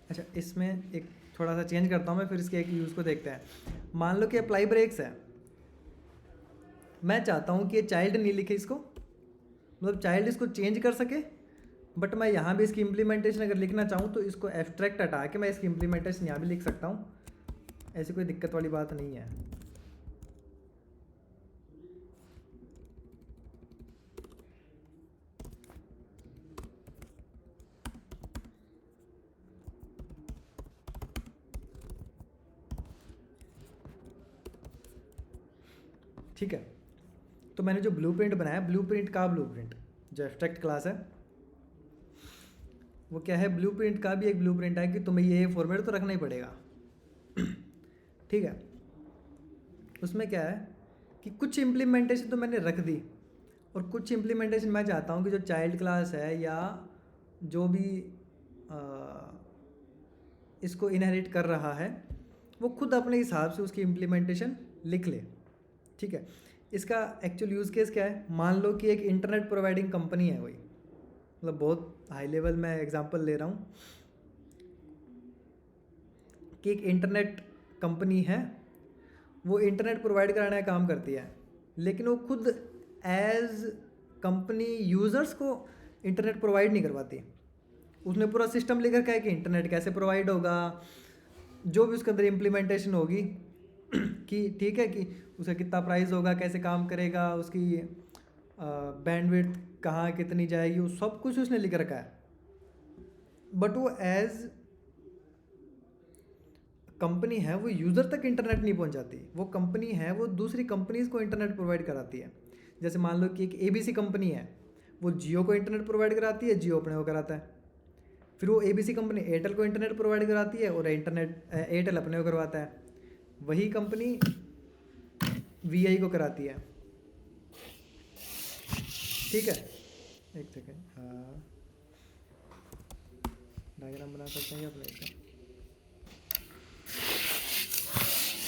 [SPEAKER 1] अच्छा, इसमें एक थोड़ा सा चेंज करता हूँ मैं, फिर इसके एक यूज़ को देखते हैं। मान लो कि अप्लाई ब्रेक्स है, मैं चाहता हूँ कि ये चाइल्ड नहीं लिखे इसको, मतलब चाइल्ड इसको चेंज कर सके, बट मैं यहाँ भी इसकी इम्प्लीमेंटेशन अगर लिखना चाहूँ तो इसको एब्स्ट्रैक्ट हटा के मैं इसकी इम्प्लीमेंटेशन यहाँ भी लिख सकता हूँ। ऐसी कोई दिक्कत वाली बात नहीं है। ठीक है, तो मैंने जो ब्लूप्रिंट बनाया, ब्लूप्रिंट का ब्लूप्रिंट, जो एब्स्ट्रैक्ट क्लास है वो क्या है, ब्लूप्रिंट का भी एक ब्लूप्रिंट है कि तुम्हें ये फॉर्मेट तो रखना ही पड़ेगा। ठीक है, उसमें क्या है कि कुछ इम्प्लीमेंटेशन तो मैंने रख दी, और कुछ इम्प्लीमेंटेशन मैं चाहता हूँ कि जो चाइल्ड क्लास है या जो भी इसको इनहेरिट कर रहा है वो खुद अपने हिसाब से उसकी इम्प्लीमेंटेशन लिख ले। ठीक है, इसका एक्चुअल यूज़ केस क्या है? मान लो कि एक इंटरनेट प्रोवाइडिंग कंपनी है कोई, मतलब बहुत हाई लेवल में एग्जांपल ले रहा हूँ कि एक इंटरनेट कंपनी है, वो इंटरनेट प्रोवाइड कराने का काम करती है, लेकिन वो खुद एज कंपनी यूज़र्स को इंटरनेट प्रोवाइड नहीं करवाती। उसने पूरा सिस्टम लिख रखा है कि इंटरनेट कैसे प्रोवाइड होगा, जो भी उसके अंदर इम्प्लीमेंटेशन होगी कि ठीक है, कि उसका कितना प्राइस होगा, कैसे काम करेगा, उसकी बैंडविड्थ कहाँ कितनी जाएगी, वो सब कुछ उसने लिख रखा है। बट वो एज कंपनी है वो यूज़र तक इंटरनेट नहीं पहुंचाती। वो कंपनी है वो दूसरी कंपनीज़ को इंटरनेट प्रोवाइड कराती है। जैसे मान लो कि एक ABC कंपनी है, वो जियो को इंटरनेट प्रोवाइड कराती है, जियो अपने को कराता है। फिर वो ABC कंपनी एयरटेल को इंटरनेट प्रोवाइड कराती है और एयरटेल अपने को करवाता है। वही कंपनी VI को कराती है। ठीक है, एक सेकेंड, डायग्राम बना सकते हैं अपने इसका,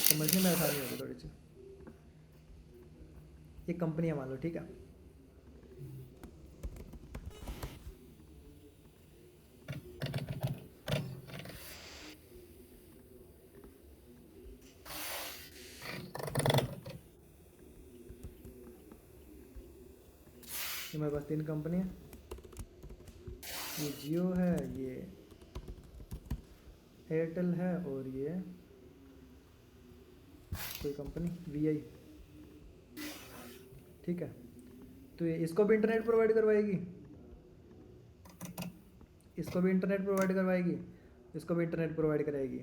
[SPEAKER 1] समझने में आसानी होगी थोड़ी सी। ये कंपनी है मान लो, ठीक है, ये मेरे पास 3 कंपनी है, ये जियो है, ये एयरटेल है, और ये कोई कंपनी VI। ठीक है, तो ये इसको भी इंटरनेट प्रोवाइड करवाएगी, इसको भी इंटरनेट प्रोवाइड करवाएगी, इसको भी इंटरनेट प्रोवाइड कराएगी।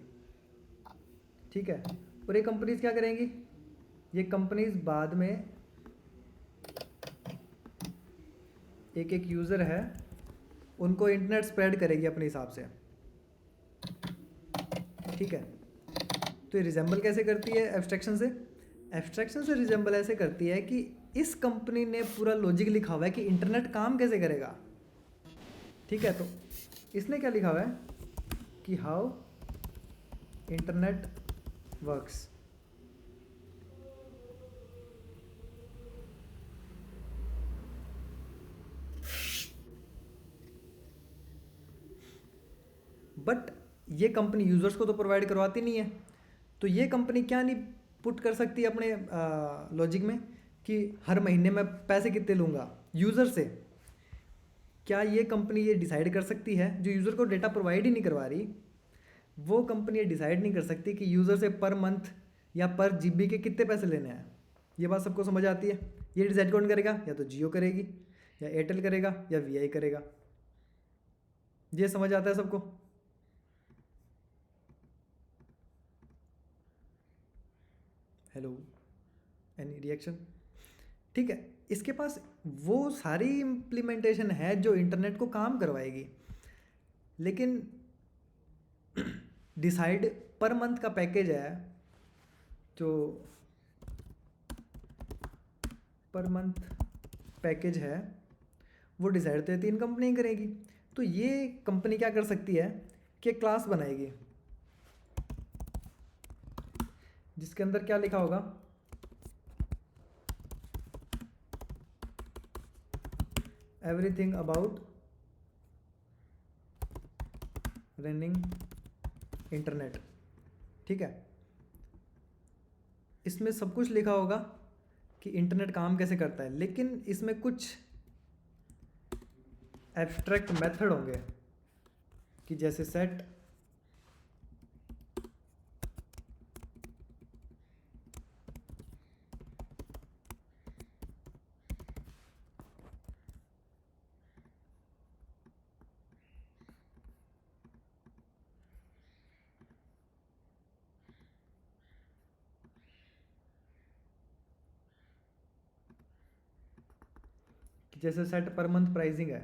[SPEAKER 1] ठीक है, और ये कंपनीज क्या करेंगी? ये कंपनीज बाद में एक एक यूज़र है उनको इंटरनेट स्प्रेड करेगी अपने हिसाब से। ठीक है, तो ये रिजेंबल कैसे करती है एब्स्ट्रैक्शन से? एब्स्ट्रैक्शन से रिजेंबल ऐसे करती है कि इस कंपनी ने पूरा लॉजिक लिखा हुआ है कि इंटरनेट काम कैसे करेगा। ठीक है, तो इसने क्या लिखा हुआ है कि हाउ इंटरनेट वर्क्स। बट ये कंपनी यूज़र्स को तो प्रोवाइड करवाती नहीं है, तो ये कंपनी क्या नहीं पुट कर सकती अपने लॉजिक में कि हर महीने मैं पैसे कितने लूँगा यूज़र से। क्या ये कंपनी ये डिसाइड कर सकती है? जो यूज़र को डेटा प्रोवाइड ही नहीं करवा रही, वो कंपनी ये डिसाइड नहीं कर सकती कि यूज़र से पर मंथ या पर जीबी के कितने पैसे लेने हैं। ये बात सबको समझ आती है? ये डिसाइड कौन करेगा? या तो जियो करेगी, या एयरटेल करेगा, या वीआई करेगा। ये समझ आता है सबको? Hello, any reaction? ठीक है, इसके पास वो सारी इम्प्लीमेंटेशन है जो इंटरनेट को काम करवाएगी, लेकिन डिसाइड पर मंथ का पैकेज है, जो पर मंथ पैकेज है वो डिसाइड तो ये 3 कंपनी करेगी। तो ये कंपनी क्या कर सकती है कि क्लास बनाएगी जिसके अंदर क्या लिखा होगा, एवरीथिंग अबाउट रनिंग इंटरनेट। ठीक है, इसमें सब कुछ लिखा होगा कि इंटरनेट काम कैसे करता है, लेकिन इसमें कुछ एब्स्ट्रैक्ट मेथड होंगे कि जैसे सेट जैसे सेट पर मंथ प्राइसिंग है,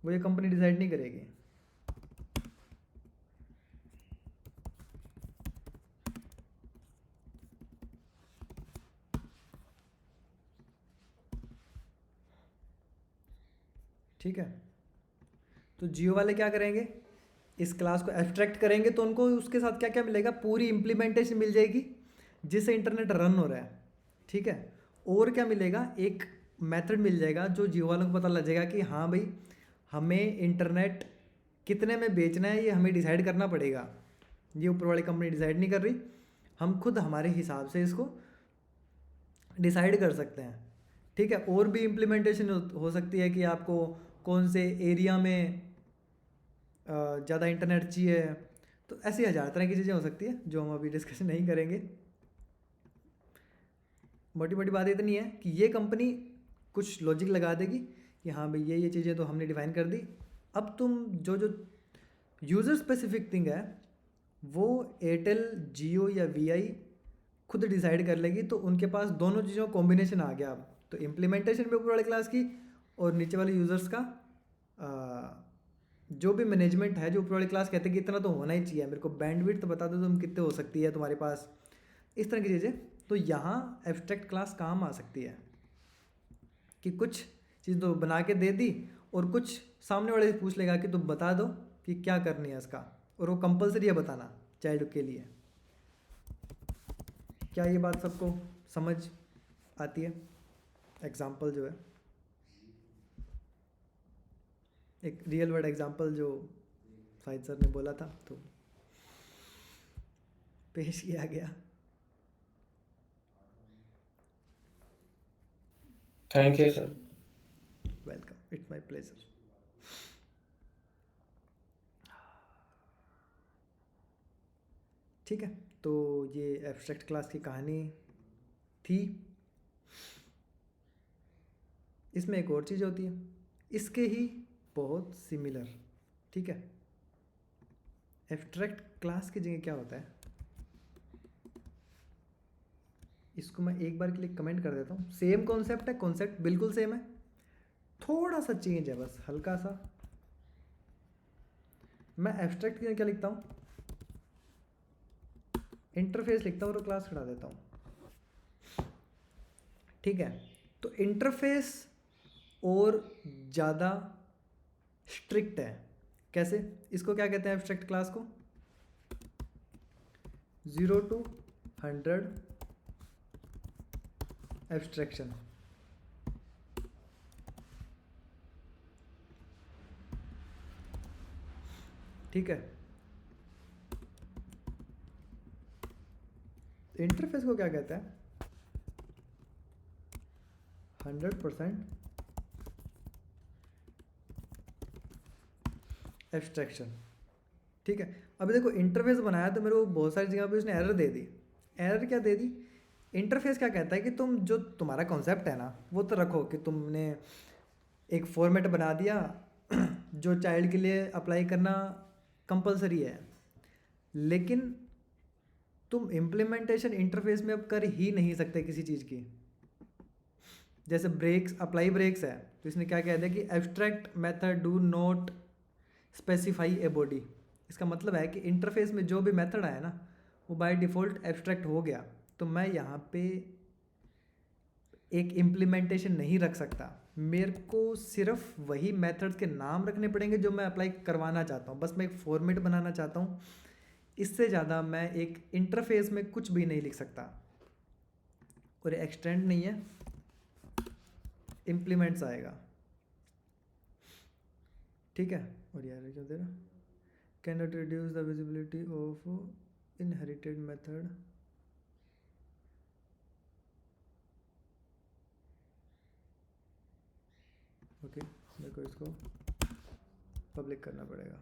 [SPEAKER 1] वो ये कंपनी डिसाइड नहीं करेगी। ठीक है, तो जियो वाले क्या करेंगे, इस क्लास को एब्स्ट्रैक्ट करेंगे तो उनको उसके साथ क्या क्या मिलेगा, पूरी इम्प्लीमेंटेशन मिल जाएगी जिससे इंटरनेट रन हो रहा है। ठीक है, और क्या मिलेगा, एक मेथड मिल जाएगा जो जियो वालों को पता लग जाएगा कि हाँ भाई हमें इंटरनेट कितने में बेचना है, ये हमें डिसाइड करना पड़ेगा। ये ऊपर वाली कंपनी डिसाइड नहीं कर रही, हम खुद हमारे हिसाब से इसको डिसाइड कर सकते हैं। ठीक है, और भी इम्प्लीमेंटेशन हो सकती है कि आपको कौन से एरिया में ज़्यादा इंटरनेट चाहिए, तो ऐसी हज़ार तरह की चीज़ें हो सकती है जो हम अभी डिस्कशन नहीं करेंगे। मोटी मोटी बात इतनी है कि ये कंपनी कुछ लॉजिक लगा देगी कि हाँ भाई ये चीज़ें तो हमने डिफाइन कर दी, अब तुम जो जो यूज़र स्पेसिफिक थिंग है वो एयरटेल, जियो या वीआई खुद डिसाइड कर लेगी। तो उनके पास दोनों चीज़ों का कॉम्बिनेशन आ गया। अब तो इम्प्लीमेंटेशन भी ऊपर वाले क्लास की और नीचे वाले यूज़र्स का जो भी मैनेजमेंट है, जो ऊपर वाली क्लास कहते हैं कि इतना तो होना ही चाहिए, मेरे को बैंडविड्थ तो बता दो तुम कितने हो सकती है तुम्हारे पास, इस तरह की चीज़ें। तो यहाँ एब्स्ट्रैक्ट क्लास काम आ सकती है कि कुछ चीज़ तो बना के दे दी और कुछ सामने वाले से पूछ लेगा कि तुम बता दो कि क्या करनी है इसका, और वो कंपलसरी है बताना चाइल्ड के लिए। क्या ये बात सबको समझ आती है? एग्जाम्पल जो है, एक रियल वर्ड एग्जाम्पल जो साहिद सर ने बोला था तो पेश किया गया।
[SPEAKER 2] Thank you sir.
[SPEAKER 1] Welcome, it's my pleasure. ठीक है, तो ये एब्स्ट्रैक्ट क्लास की कहानी थी। इसमें एक और चीज़ होती है, इसके ही बहुत सिमिलर। ठीक है, एब्स्ट्रैक्ट क्लास की जगह क्या होता है, इसको मैं एक बार के लिए कमेंट कर देता हूँ। सेम कॉन्सेप्ट है, कॉन्सेप्ट बिल्कुल सेम है, थोड़ा सा चेंज है बस, हल्का सा। मैं एब्स्ट्रैक्ट की जगह क्या लिखता हूँ, इंटरफेस लिखता हूँ और क्लास खड़ा देता हूँ। ठीक है, तो इंटरफेस और ज़्यादा स्ट्रिक्ट है। कैसे? इसको क्या कहते हैं एब्स्ट्रैक्ट क्लास को? 0 to 100 एब्स्ट्रैक्शन। ठीक है। इंटरफेस को क्या कहते हैं? 100% एब्स्ट्रैक्शन। ठीक है। अभी देखो इंटरफेस बनाया तो मेरे को बहुत सारी जगह पे उसने एरर दे दी। एरर क्या दे दी? इंटरफेस क्या कहता है कि तुम जो तुम्हारा कॉन्सेप्ट है ना वो तो रखो कि तुमने एक फॉर्मेट बना दिया जो चाइल्ड के लिए अप्लाई करना कंपलसरी है, लेकिन तुम इम्प्लीमेंटेशन इंटरफेस में अब कर ही नहीं सकते किसी चीज़ की। जैसे ब्रेक्स, अप्लाई ब्रेक्स है तो इसने क्या कह दिया कि abstract method do not specify a body. इसका मतलब है कि इंटरफेस में जो भी मेथड आया ना वो बाय डिफ़ॉल्ट एब्स्ट्रैक्ट हो गया, तो मैं यहाँ पे एक इम्प्लीमेंटेशन नहीं रख सकता। मेरे को सिर्फ वही मेथड्स के नाम रखने पड़ेंगे जो मैं अप्लाई करवाना चाहता हूँ। बस मैं एक फॉर्मेट बनाना चाहता हूँ, इससे ज़्यादा मैं एक इंटरफेस में कुछ भी नहीं लिख सकता। और एक्सटेंड नहीं है, इम्प्लीमेंट्स आएगा। ठीक है। और यार क्या दे रहा, can not reduce the visibility of inherited method. Okay, मेरे को इसको पब्लिक करना पड़ेगा।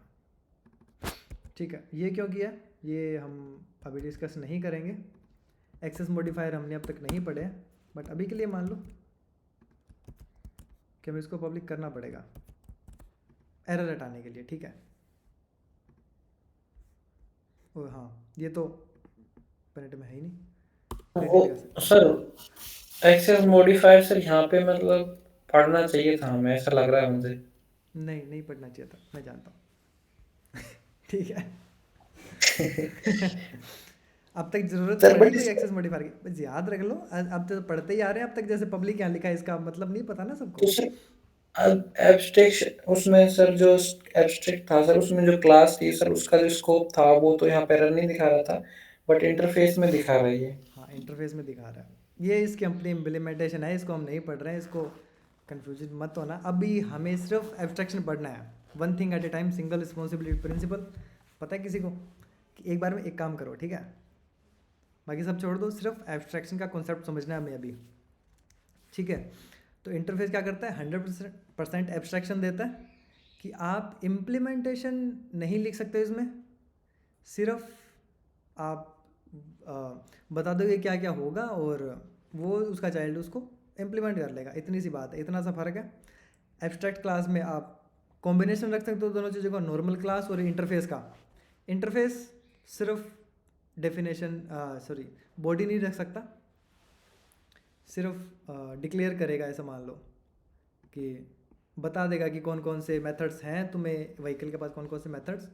[SPEAKER 1] ठीक है, ये क्यों किया ये हम अभी डिस्कस नहीं करेंगे। एक्सेस मॉडिफायर हमने अब तक नहीं पढ़े, बट अभी के लिए मान लो कि हमें इसको पब्लिक करना पड़ेगा एरर हटाने के लिए। ठीक है। और हाँ, ये तो पेनेट में है ही नहीं।
[SPEAKER 2] वो सर एक्सेस मॉडिफायर सर यहाँ पे मतलब पढ़ना चाहिए था हमें, ऐसा लग रहा है मुझे।
[SPEAKER 1] नहीं पढ़ना चाहिए था, मैं जानता हूँ। ठीक है। अब तक जरूरत
[SPEAKER 2] सर
[SPEAKER 1] पड़ी
[SPEAKER 2] बट
[SPEAKER 1] कोई एक्सेस मॉडिफायर की, बस याद रख लो। अब तो पढ़ते ही आ रहे हैं अब तक, जैसे पब्लिक यहाँ लिखा है इसका मतलब नहीं पता ना सबको।
[SPEAKER 2] तो सर एब्स्ट्रैक्ट उसमें सर जो एब्स्ट्रैक्ट था सर, उसमें जो क्लास थी सर उसका जो स्कोप था वो तो यहाँ पे एरर नहीं दिखा रहा था, बट इंटरफेस में दिखा रहा है ये।
[SPEAKER 1] हाँ, इंटरफेस में दिखा रहा है। ये इसकी अपनी इम्प्लीमेंटेशन है, इसको हम नहीं पढ़ रहे हैं, इसको कन्फ्यूजन मत होना। अभी हमें सिर्फ एब्स्ट्रैक्शन पढ़ना है, one thing at a time, single responsibility principle. पता है किसी को कि एक बार में एक काम करो, ठीक है, बाकी सब छोड़ दो, सिर्फ एब्स्ट्रैक्शन का कॉन्सेप्ट समझना है हमें अभी। ठीक है। तो इंटरफेस क्या करता है? 100% एब्स्ट्रैक्शन देता है कि आप इम्प्लीमेंटेशन नहीं लिख सकते इसमें, सिर्फ आप बता दोगे क्या क्या होगा और वो उसका चाइल्ड उसको इम्प्लीमेंट कर लेगा। इतनी सी बात है, इतना सा फ़र्क है। एब्स्ट्रैक्ट क्लास में आप कॉम्बिनेशन रख सकते हो दोनों चीज़ों का, नॉर्मल क्लास और इंटरफेस का। इंटरफेस सिर्फ डेफिनेशन सॉरी बॉडी नहीं रख सकता, सिर्फ डिक्लेयर करेगा, ऐसा मान लो कि बता देगा कि कौन कौन से मेथड्स हैं, तुम्हें व्हीकल के पास कौन कौन से मेथड्स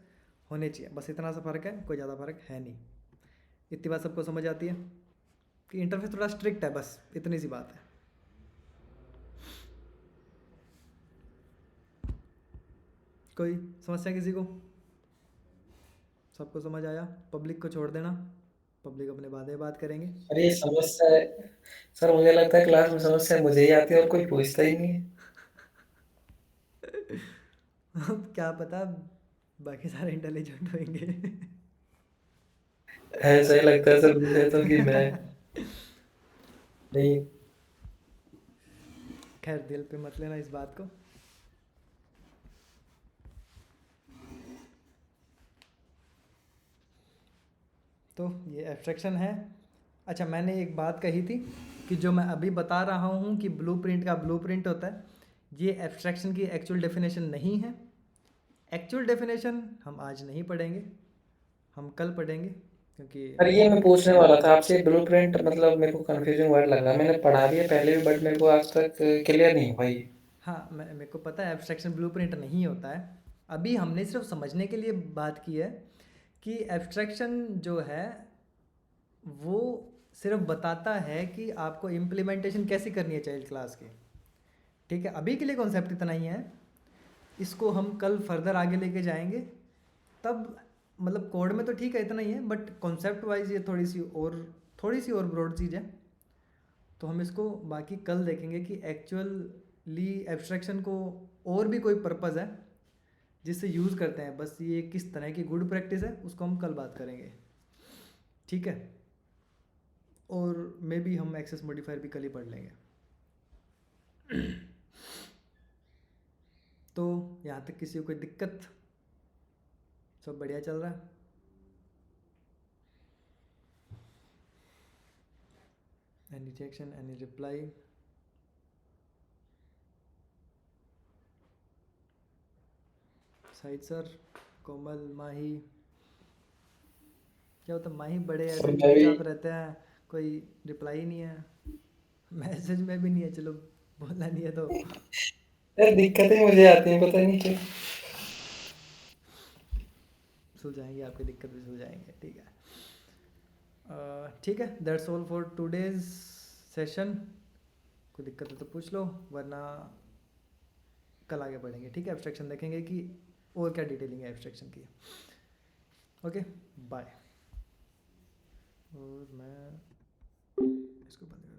[SPEAKER 1] होने चाहिए। बस इतना सा फ़र्क है, कोई ज़्यादा फ़र्क है नहीं। इतनी बात सबको समझ आती है कि इंटरफेस थोड़ा स्ट्रिक्ट है, बस इतनी सी बात है। कोई समस्या किसी को? सबको समझ आया? पब्लिक को छोड़ देना, पब्लिक अपने बात करेंगे।
[SPEAKER 2] अरे ये समस्या है सर, मुझे लगता है क्लास में समस्या मुझे ही आती है और कोई पूछता ही नहीं है।
[SPEAKER 1] अब क्या पता बाकी सारे इंटेलिजेंट होंगे।
[SPEAKER 2] ऐसा ही लगता है सर मुझे तो कि मैं नहीं।
[SPEAKER 1] खैर, दिल पे मत लेना इस बात को। तो ये एब्स्ट्रैक्शन है। अच्छा, मैंने एक बात कही थी कि जो मैं अभी बता रहा हूँ कि ब्लूप्रिंट का ब्लूप्रिंट होता है, ये एब्स्ट्रैक्शन की एक्चुअल डेफिनेशन नहीं है। एक्चुअल डेफिनेशन हम आज नहीं पढ़ेंगे, हम कल पढ़ेंगे, क्योंकि
[SPEAKER 2] सर ये मैं पूछने वाला था आपसे, ब्लूप्रिंट मतलब मेरे को कंफ्यूजिंग वर्ड लग रहा है, मैंने पढ़ा भी है पहले भी बट मेरे को आज तक क्लियर नहीं हुआ ये।
[SPEAKER 1] हाँ, मेरे को पता है एब्स्ट्रैक्शन ब्लूप्रिंट नहीं होता है। अभी हमने सिर्फ समझने के लिए बात की है कि एब्स्ट्रैक्शन जो है वो सिर्फ बताता है कि आपको इम्प्लीमेंटेशन कैसे करनी है चाइल्ड क्लास की। ठीक है, अभी के लिए कॉन्सेप्ट इतना ही है, इसको हम कल फर्दर आगे लेके जाएंगे तब, मतलब कोड में तो ठीक है इतना ही है, बट कॉन्सेप्ट वाइज ये थोड़ी सी और ब्रॉड चीज़ है। तो हम इसको बाकी कल देखेंगे कि एक्चुअली एब्स्ट्रैक्शन को और भी कोई पर्पज़ है जिससे यूज़ करते हैं, बस ये किस तरह की गुड प्रैक्टिस है उसको हम कल बात करेंगे, ठीक है। और मे बी हम एक्सेस मॉडिफायर भी कल ही पढ़ लेंगे। तो यहाँ तक किसी को कोई दिक्कत? सब बढ़िया चल रहा है? Any rejection, any reply? Sahid sir, Komal, Mahi, क्या होता है माही बड़े ऐसे
[SPEAKER 2] मैं भी
[SPEAKER 1] चुपचाप रहते हैं, कोई रिप्लाई नहीं है, मैसेज में भी नहीं है, चलो बोलना नहीं है तो
[SPEAKER 2] यार दिक्कतें मुझे आती हैं, पता नहीं क्यों।
[SPEAKER 1] सुलझाएंगे, आपकी दिक्कत भी सुलझाएंगे, ठीक है। ठीक है, that's all for today's session. कोई दिक्कत है तो पूछ लो, वरना कल आगे बढ़ेंगे, ठीक है। एब्स्ट्रैक्शन देखेंगे कि और क्या डिटेलिंग है एब्स्ट्रैक्शन की। Okay, bye. और मैं इसको बंद